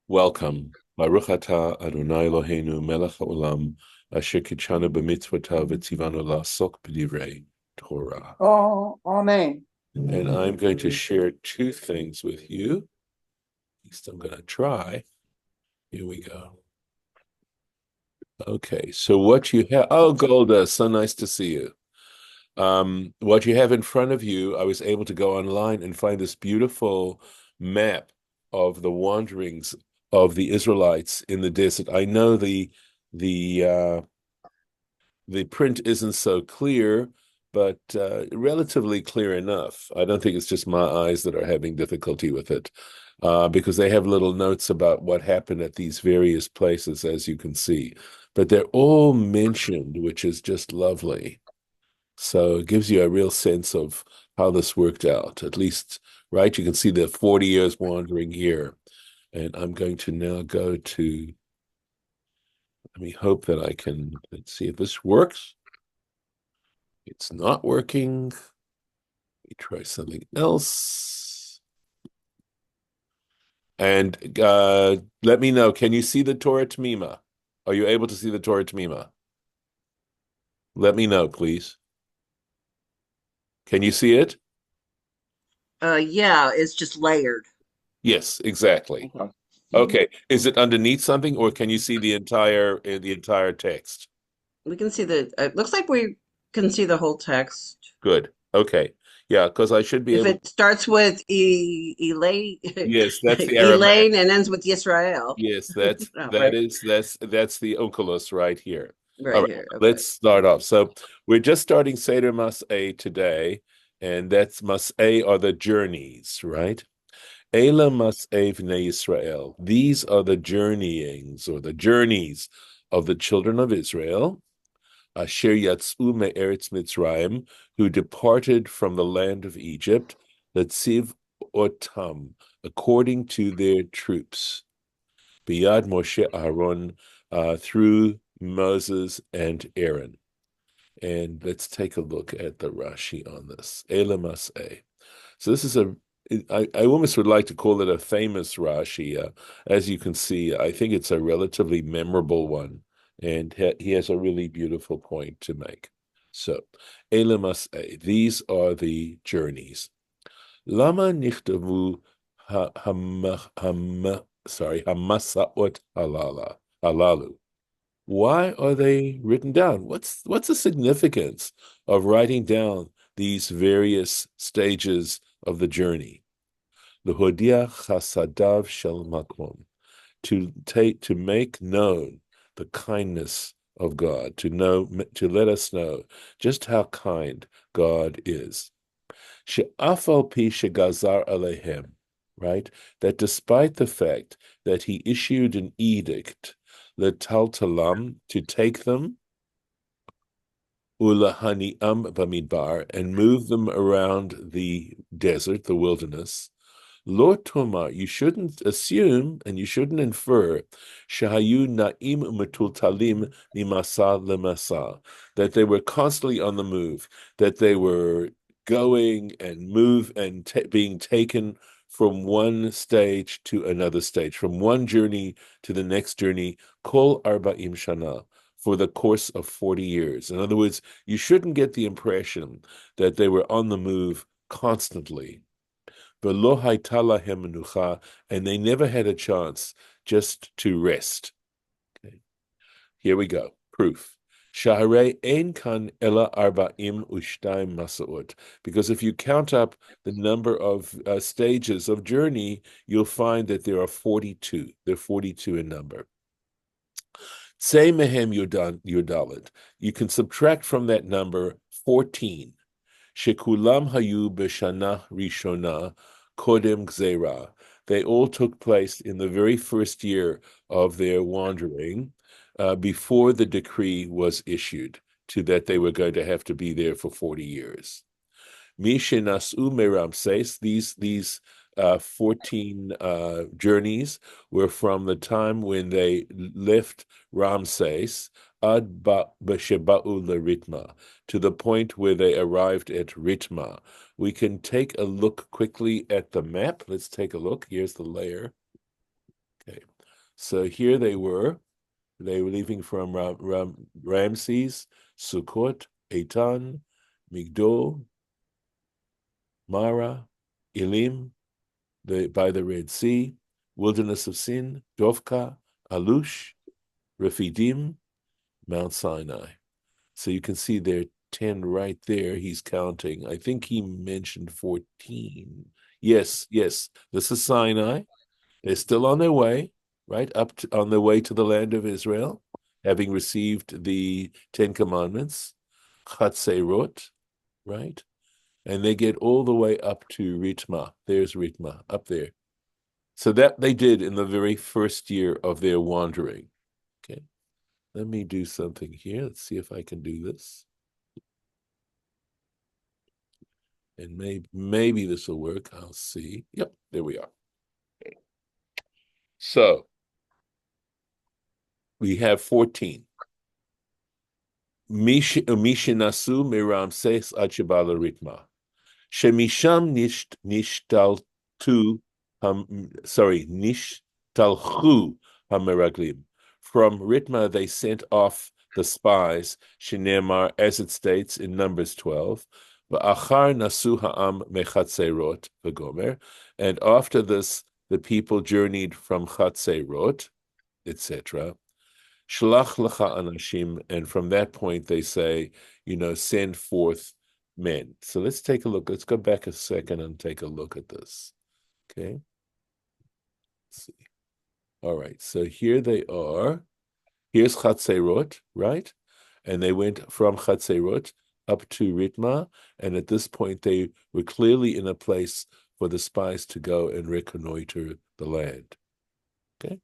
Welcome. Baruch atah Adonai Eloheinu melech haolam asher kitshanu b'mitzvotav v'tzivanu la'asok b'divrei Torah. Oh, amen. And I'm going to share two things with you. At least I'm going to try. Here we go. Okay, so what you have, oh, Golda, so nice to see you. What you have in front of you, I was able to go online and find this beautiful map of the wanderings of the Israelites in the desert. I know the uh, the print isn't so clear, but relatively clear enough. I don't think it's just my eyes that are having difficulty with it, because they have little notes about what happened at these various places, as you can see. But they're all mentioned, which is just lovely. So it gives you a real sense of how this worked out, at least, right? You can see the 40 years wandering here. And I'm going to now go to, let me hope that I can, let's see if this works. It's not working. Let me try something else. And let me know, can you see the Torah Tamima? Are you able to see the Torah Tamima? Let me know, please. Can you see it? Yeah, it's just layered. Yes, exactly. Okay. Okay. Is it underneath something, or can you see the entire text? We can see it looks like we can see the whole text. Good. Okay. Yeah, because I should be If able. it starts with Elaine, Yes, that's the Aramaic. Elaine and ends with Yisrael. Yes, that's Oh, that right, is that's the Onkelos right here. All right right, here. Okay. let's start off. So we're just starting Seder Mas'eh today, and that's Mas'eh are the journeys, right? Ela Mas'eh v'nei Yisrael. These are the journeyings or the journeys of the children of Israel. Asher Yatzu me'eretz Mitzrayim, who departed from the land of Egypt, Letziv Otam, according to their troops. Biyad Moshe Aaron, through Moses and Aaron. And let's take a look at the Rashi on this. Elamaseh. So this is I almost would like to call it a famous Rashi. As you can see, I think it's a relatively memorable one, and he has a really beautiful point to make. So, Elamaseh, these are the journeys. Lama nichtavu hamasaot halalu. Why are they written down? What's the significance of writing down these various stages of the journey? Lehodia chasadav shel makom, to make known the kindness of God, to let us know just how kind God is. She'afal pi shegazar alehem, right? That despite the fact that he issued an edict, letaltalam, to take them, ulahani'am bamidbar, and move them around the desert, the wilderness. Lord Tomar, you shouldn't assume and you shouldn't infer shahayu na'im metultalim mimasa lemasa, that they were constantly on the move, that they were going and move and being taken from one stage to another stage, from one journey to the next journey, kol arba'im shana, for the course of 40 years. In other words, you shouldn't get the impression that they were on the move constantly. V'lo hayta lahem menucha, and they never had a chance just to rest. Okay. Here we go. Proof. Shaharei ein kan ela arba'im u'shtayim masaot. Because if you count up the number of stages of journey, you'll find that there are 42. They're 42 in number. Tzei mehem yudalit. You can subtract from that number 14. Shekulam hayu b'shana rishona kodem gzera. They all took place in the very first year of their wandering, before the decree was issued to that they were going to have to be there for 40 years. Mishenasu meramses, these 14 journeys were from the time when they left Ramses ad b'sheba'u leritma, to the point where they arrived at Ritma. We can take a look quickly at the map. Let's take a look. Here's the layer. Okay. So here they were. They were leaving from Ramses, Sukkot, Eitan, Migdol, Mara, Elim, by the Red Sea, Wilderness of Sin, Dovka, Alush, Rephidim, Mount Sinai. So you can see there 10 right there. He's counting. I think he mentioned 14. Yes, yes. This is Sinai. They're still on their way, right? On their way to the land of Israel, having received the Ten Commandments, Chatzerot, right? And they get all the way up to Ritma. There's Ritma, up there. So that they did in the very first year of their wandering. Okay. Let me do something here. Let's see if I can do this. And maybe this will work. I'll see. Yep, there we are. Okay. So we have 14. Mishinasu miramses achibala ritma. Shemisham nishtaltu, nishtalchu hameraglim. From Ritma they sent off the spies, Shinemar, as it states in Numbers 12, V'achar nasu ha'am mechatzerot v'gomer, and after this the people journeyed from Chatzerot, etc. Shlach lecha anashim, and from that point they say, send forth men. So let's take a look. Let's go back a second and take a look at this. Okay. Let's see. All right. So here they are. Here's Chatzerot, right? And they went from Chatzerot up to Ritma, and at this point they were clearly in a place for the spies to go and reconnoiter the land. Okay.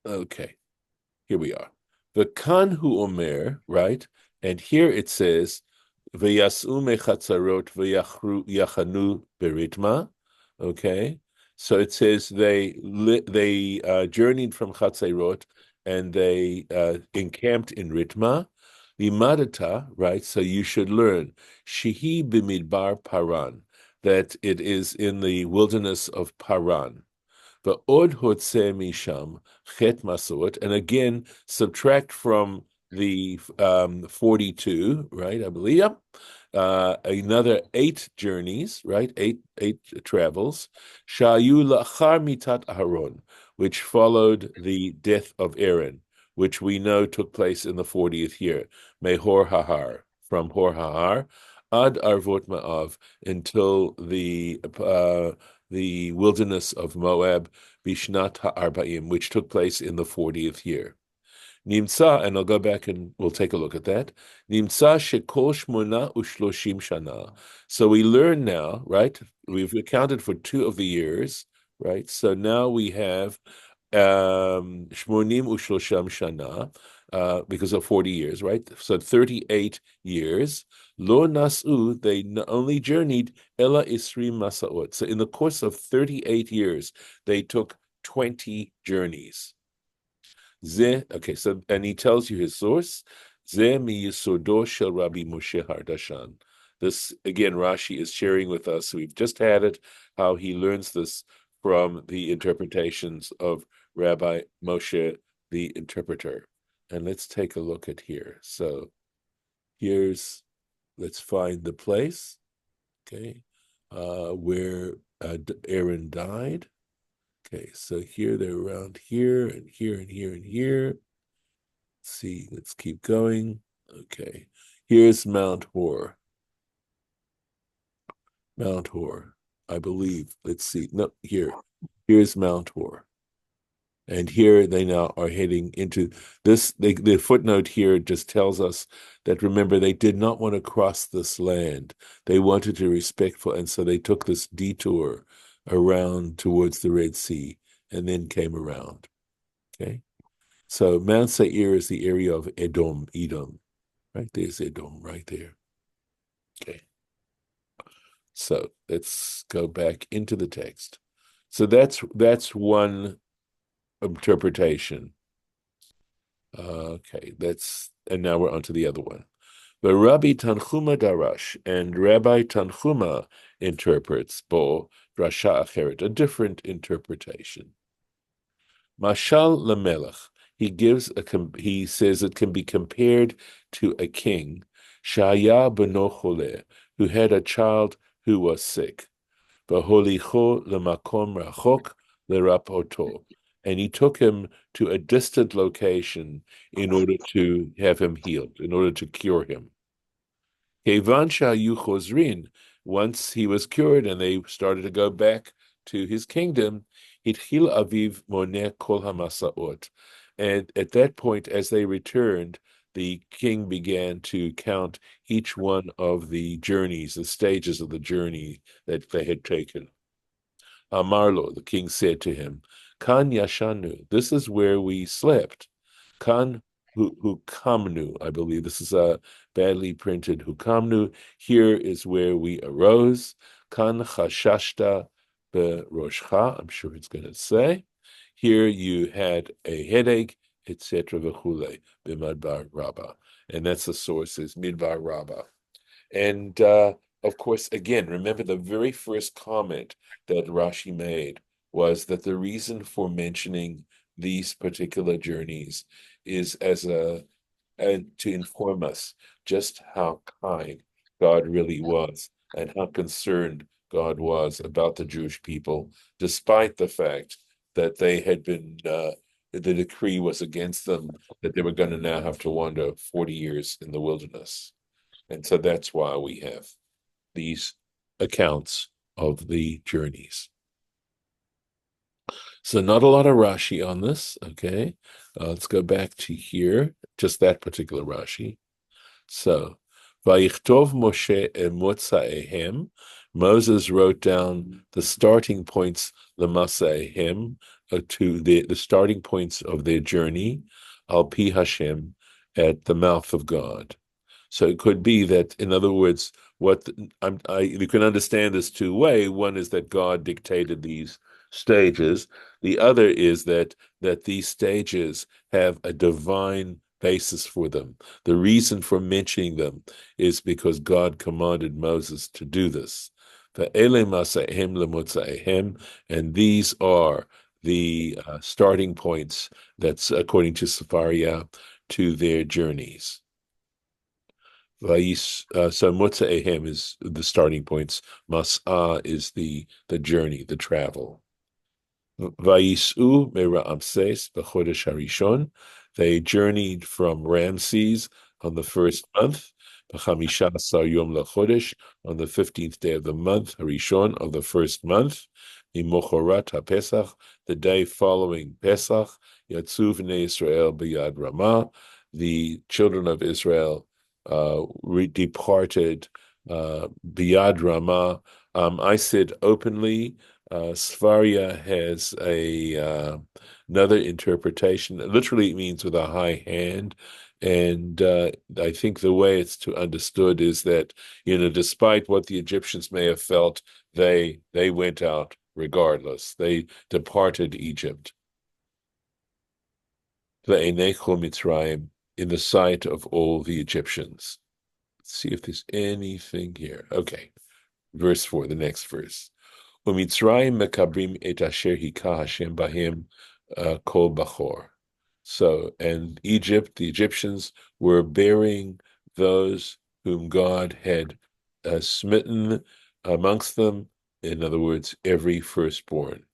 Okay. Here we are. The Kanhu Omer, right? And here it says, V'yasu mechatzarot v'yachanu beritma. Okay, so it says they journeyed from Chatzerot and they encamped in Ritma. Limadata, right? So you should learn Shihi b'midbar Paran, that it is in the wilderness of Paran. The od hotze misham chet masot, and again subtract from the 42, right? I believe, yep. Another 8 journeys, right? Eight travels. Shayu lachar mitat Aharon, which followed the death of Aaron, which we know took place in the 40th year. Mehor Hahar, from Hor Hahar, ad Arvot Ma'av, until the wilderness of Moab, Bishnat Ha'arbaim, which took place in the 40th year. Nimsa, and I'll go back and we'll take a look at that. Nimsa shekol shmona ushloshim shana. So we learn now, right? We've accounted for 2 of the years, right? So now we have shmonim ushlosham shana, because of 40 years, right? So 38 years. Lo nasu, they only journeyed ela isrim masaot. So in the course of 38 years, they took 20 journeys. Okay, so, and he tells you his source. Ze mi yisodo shel Rabbi Moshe Hardashan. This, again, Rashi is sharing with us. We've just had it, how he learns this from the interpretations of Rabbi Moshe, the interpreter. And let's take a look at here. So let's find the place, okay, where Aaron died. Okay, so here they're around here and here and here and here. Let's see, let's keep going. Okay, here's Mount Hor. Mount Hor, I believe. Let's see. No, here. Here's Mount Hor. And here they now are heading into this. The footnote here just tells us that, remember, they did not want to cross this land. They wanted to be respectful, and so they took this detour around towards the Red Sea and then came around. Okay, so Mount Seir is the area of Edom, right? There's Edom right there. Okay, so let's go back into the text. So that's one interpretation. Okay, and now we're on to the other one. But Rabbi Tanchuma Darash, and Rabbi Tanchuma interprets Bo Drasha Acheret, a different interpretation. Mashal Lamelech, he says it can be compared to a king, Shaya beno Choleh, who had a child who was sick. V'holicho lemakom rachok lerapoto, and he took him to a distant location in order to have him healed, in order to cure him. Kevan shayu chozrin, once he was cured and they started to go back to his kingdom, hitchil aviv moneh kol hamasaot. And at that point, as they returned, the king began to count each one of the journeys, the stages of the journey that they had taken. Amarlo, the king said to him, Kan yashanu, this is where we slept. Kan hukamnu, I believe this is a badly printed hukamnu. Here is where we arose. Kan chashashta beroshcha, I'm sure it's going to say. Here you had a headache, etc. V'chule, b'madbar rabba. And that's the source is midbar rabba. And of course, again, remember the very first comment that Rashi made was that the reason for mentioning these particular journeys is to inform us just how kind God really was and how concerned God was about the Jewish people, despite the fact that they had been the decree was against them that they were going to now have to wander 40 years in the wilderness. And so that's why we have these accounts of the journeys. So not a lot of Rashi on this, okay? Let's go back to here, just that particular Rashi. So, Vayichtov Moshe Emotzaehem, Moses wrote down the starting points, Lemasaehem, to the starting points of their journey, Al Pi Hashem, at the mouth of God. So it could be that, in other words, you can understand this two ways. One is that God dictated these stages. The other is that these stages have a divine basis for them. The reason for mentioning them is because God commanded Moses to do this. And these are the starting points that's according to Sefaria to their journeys. So Motza'ehem is the starting points. Mas'ah is the journey, the travel. Vayisu meRamses b'chodesh harishon. They journeyed from Ramses on the first month. B'chamisha asar yom lachodesh, on the 15th day of the month, harishon of the first month. Mimochorat haPesach, the day following Pesach. Yatzu v'nei Israel b'yad Ramah. The children of Israel departed biyad Ramah. I said openly. Svaria has another interpretation. Literally, it means with a high hand, and I think the way it's understood is that despite what the Egyptians may have felt, they went out regardless. They departed Egypt. Ve'enecho Mitzrayim, in the sight of all the Egyptians. Let's see if there's anything here. Okay, verse 4, the next verse. Umitzrayim mekabrim et asher hika Hashem bahem kol bachor. So, and Egypt, the Egyptians were bearing those whom God had smitten amongst them, in other words, every firstborn.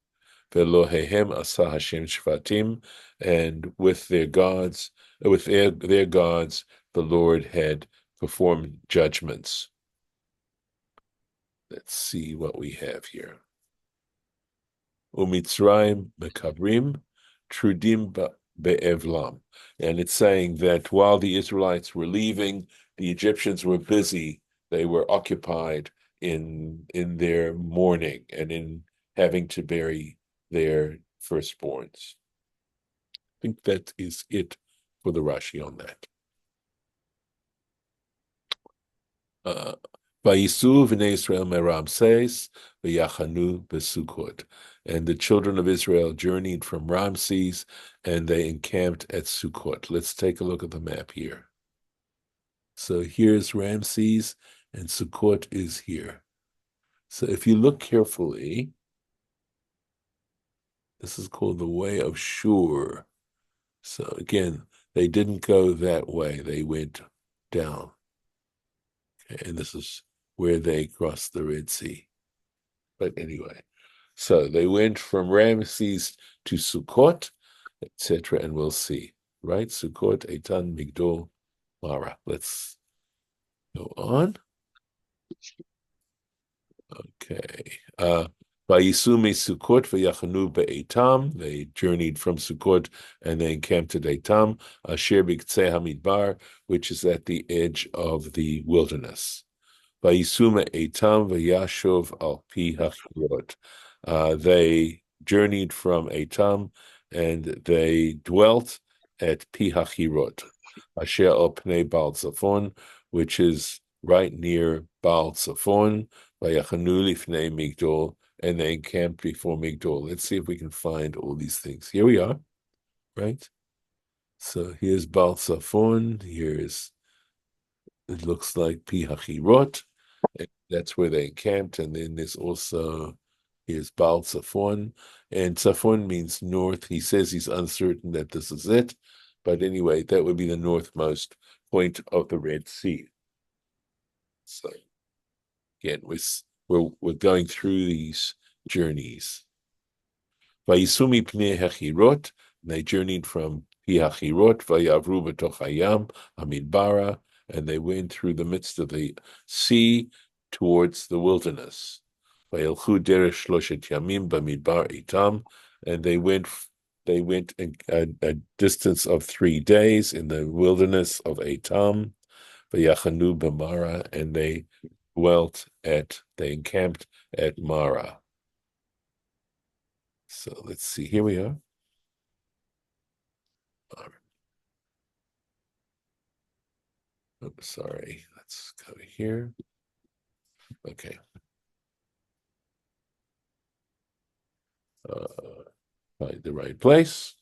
Velohehem asa Hashem shvatim, and with their gods, their gods, the Lord had performed judgments. Let's see what we have here. Umitzrayim mekabrim trudim be'evlam, and it's saying that while the Israelites were leaving, the Egyptians were busy. They were occupied in their mourning and in having to bury their firstborns. I think that is it for the Rashi on that. Vayisu v'nei Israel meRamses v'yachanu b'Sukkot. And the children of Israel journeyed from Ramses, and they encamped at Sukkot. Let's take a look at the map here. So here's Ramses, and Sukkot is here. So if you look carefully, this is called the Way of Shur. So again, they didn't go that way. They went down. Okay, and this is where they crossed the Red Sea. But anyway, so they went from Ramses to Sukkot, etc., and we'll see. Right? Sukkot, Eitan, Migdol, Mara. Let's go on. Okay. Vayisume Sukkot v'yachanu be'etam. They journeyed from Sukkot and they encamped at Etam, Asher b'ktzei hamidbar, which is at the edge of the wilderness. Vayisume Etam v'yashov al pi hachirot. They journeyed from Etam and they dwelt at pi hachirot, Asher al pnei Baal Tzafon, which is right near Baal Tzafon. Vayachanu lifnei Migdol, and they encamped before Migdol. Let's see if we can find all these things. Here we are, right? So here's Baal Tzafon. Here's, it looks like Pi Hachirot. That's where they encamped. And then there's also, here's Baal Tzafon. And Tzafon means north. He says he's uncertain that this is it. But anyway, that would be the northmost point of the Red Sea. So again, we're going through these journeys. Vayisumi pnei hechirot, they journeyed from pi hachirot, vayavru b'toch hayam, hamidbara, and they went through the midst of the sea towards the wilderness. Vayelchu derech shloshet yamim b'midbar itam, and they went a distance of 3 days in the wilderness of Etam, vayachanu b'mara, and they they encamped at Mara. So let's see, here we are. Oh, sorry, let's go here. Okay. Find the right place.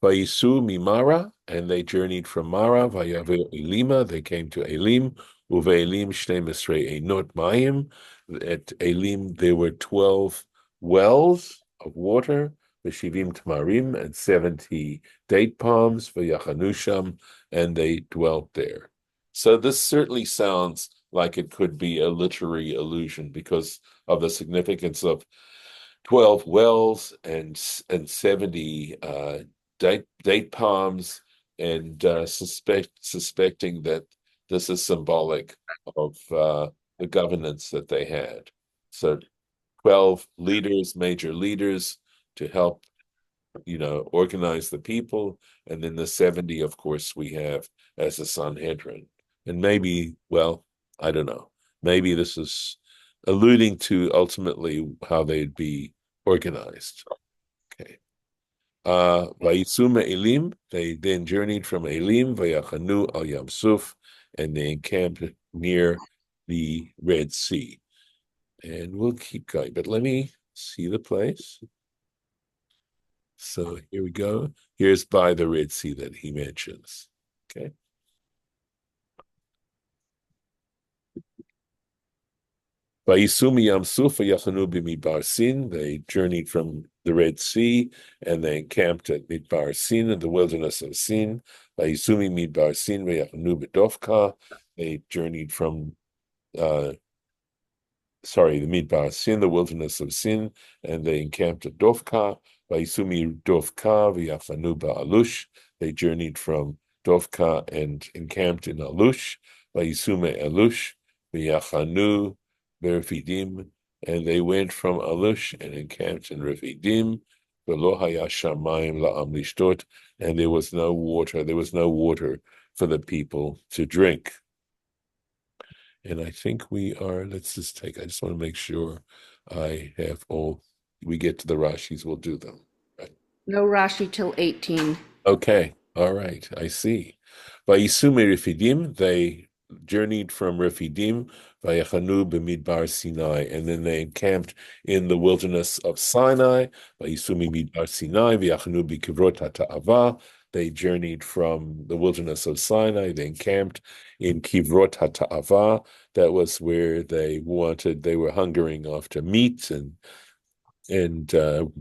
Vayisu mimara, and they journeyed from Mara. Vayavu Elima, they came to Elim. Uve Elim shnei mesrei einot mayim. At Elim there were 12 wells of water. V'shivim tamarim, and 70 date palms. V'yachanusham, and they dwelt there. So this certainly sounds like it could be a literary allusion because of the significance of 12 wells and 70 date palms, and suspecting that this is symbolic of the governance that they had. So 12 leaders, major leaders, to help, organize the people, and then the 70, of course, we have as a Sanhedrin. And maybe, well, I don't know, maybe this is alluding to ultimately how they'd be organized. Okay. Vayitsuma Elim, they then journeyed from Elim, Vayachanu al Yam Suf, and they encamped near the Red Sea. And we'll keep going, but let me see the place. So here we go. Here's by the Red Sea that he mentions. Okay. Vayisumi Yam Suf Yachanu b'Midbar Sin. They journeyed from the Red Sea and they encamped at Midbar Sin in the wilderness of Sin. Vayisumi Midbar Sin V'Yachanu b'Dofka. They journeyed from the Midbar Sin, the wilderness of Sin, and they encamped at Dofka. Vayisumi Dofka V'Yachanu ba'Alush. They journeyed from Dofka and encamped in Alush. Vayisume Alush V'Yachanu Refidim, and they went from Alush and encamped in Refidim. V'lo haya shamayim la'am lishtot, and there was no water. There was no water for the people to drink. And I think we are. Let's just take. I just want to make sure I have all. We get to the Rashis. We'll do them. Right. No Rashi till 18. Okay. All right. I see. Vayisume Refidim. They journeyed from Refidim, Vayachanu b'Midbar Sinai, and then they encamped in the wilderness of Sinai, Vayisumi Midbar Sinai, Vayachanu b'Kivrot HaTa'ava. They journeyed from the wilderness of Sinai. They encamped in Kivrot HaTa'ava. That was where they were hungering after meat and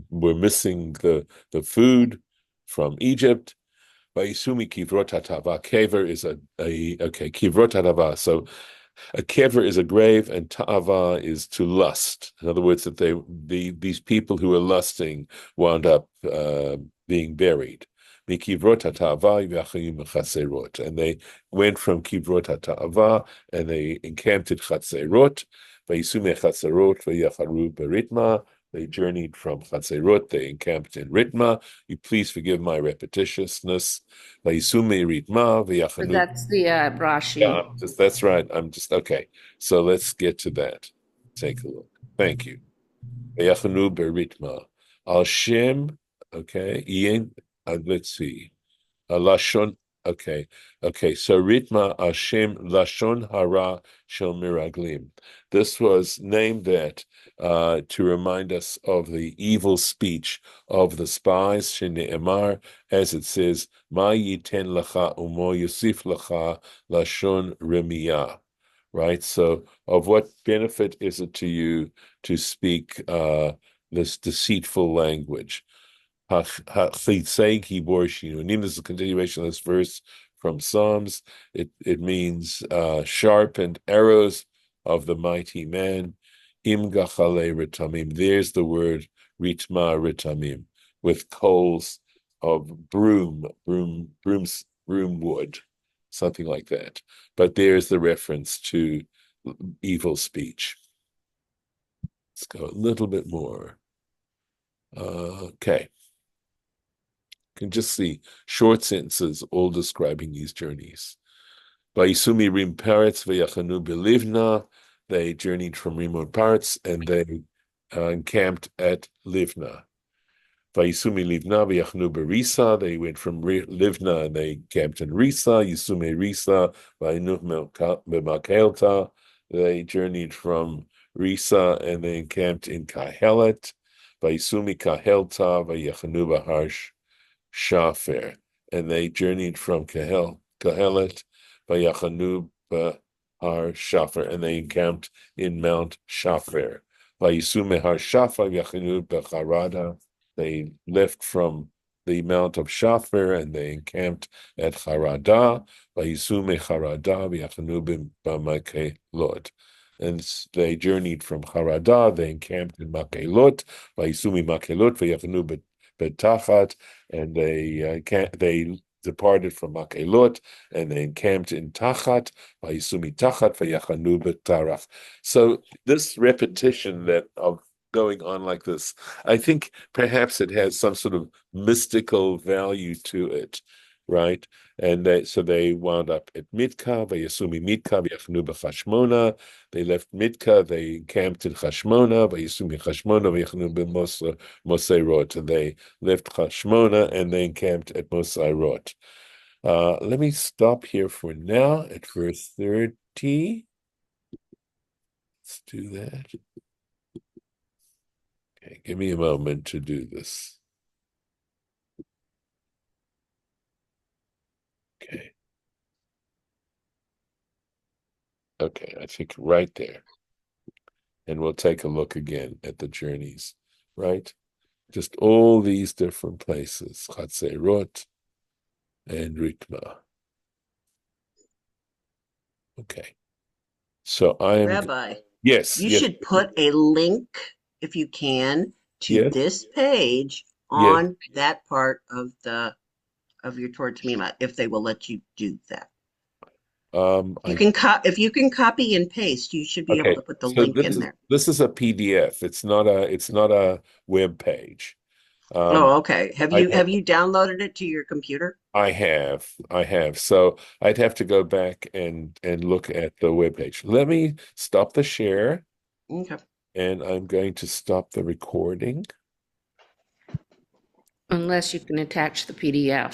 were missing the food from Egypt. Vayisumi Kivrot HaTa'ava. Kever is Kivrot HaTa'ava. So a kever is a grave, and ta'ava is to lust. In other words, that these people who were lusting wound up being buried. And they went from kivrot hata'ava and they encamped at Chatzerot. They journeyed from Chatzerot. They encamped in Ritma. You please forgive my repetitiousness. That's the Yeah, Rashi. that's right. I'm just okay. So let's get to that. Take a look. Thank you. Vayachanu beritma. Al Shem, okay. Let's see. Lashon, okay. Okay, so Ritma Hashem Lashon Hara Shel Miraglim. This was named that to remind us of the evil speech of the spies, Shene'emar, as it says, Ma yiten lacha umo yosif lacha Lashon Remiyah. Right? So of what benefit is it to you to speak this deceitful language? This is a continuation of this verse from Psalms. It means sharpened arrows of the mighty man. Im gachale ritamim. There's the word ritma ritamim, with coals of broom wood, something like that. But there's the reference to evil speech. Let's go a little bit more. Okay. Can just see short sentences all describing these journeys. Vayisumi rim paretz v'yachanu belivna. They journeyed from remote parts and they encamped at Livna. Vayisumi livna v'yachanu berisa. They went from Livna and they encamped in Risa. Yisume Risa v'ayinu b'makelta. They journeyed from Risa and they encamped in Kahelet. Vayisumi Kahelta v'yachanu b'harsh Shafer, and they journeyed from Kahelet, Vayachanu Har Shafer, and they encamped in Mount Shafer. Vayisume Har Shafer, Vayachanu Becharada. They left from the Mount of Shafer and they encamped at Harada. Vayisume Harada, Vayachanu B'Makelot. And they journeyed from Harada, they encamped in Makelot, Vayisumi Makelot, Vayachanu Betachat, and they departed from Makelot and they encamped in Tachat, Vayisumi Tachat, Vayachanu Betarach. So this repetition that of going on like this, I think perhaps it has some sort of mystical value to it, right? And so they wound up at Mitka, Vayasumi Mitka, Vayachanu B'Chashmona. They left Mitka, they encamped in Chashmona, Vayasumi Chashmona, Vayachanu B'Moserot. And they left Chashmona and they encamped at Moserot. Let me stop here for now at verse 30. Let's do that. Okay, give me a moment to do this. Okay. Okay, I think right there. And we'll take a look again at the journeys, right? Just all these different places, Chatzerot and Ritma. Okay. So I am, Rabbi, yes, you yes, should put a link, if you can, to yes, this page yes. on that part of your Torah Tamima, if they will let you do that. If you can copy and paste, you should be able Okay. to put the So link in there. this is a PDF. It's not a web page. Oh, okay. Have I'd you have, have you downloaded it to your computer? I have. So I'd have to go back and look at the web page. Let me stop the share, Okay. and I'm going to stop the recording. Unless you can attach the PDF.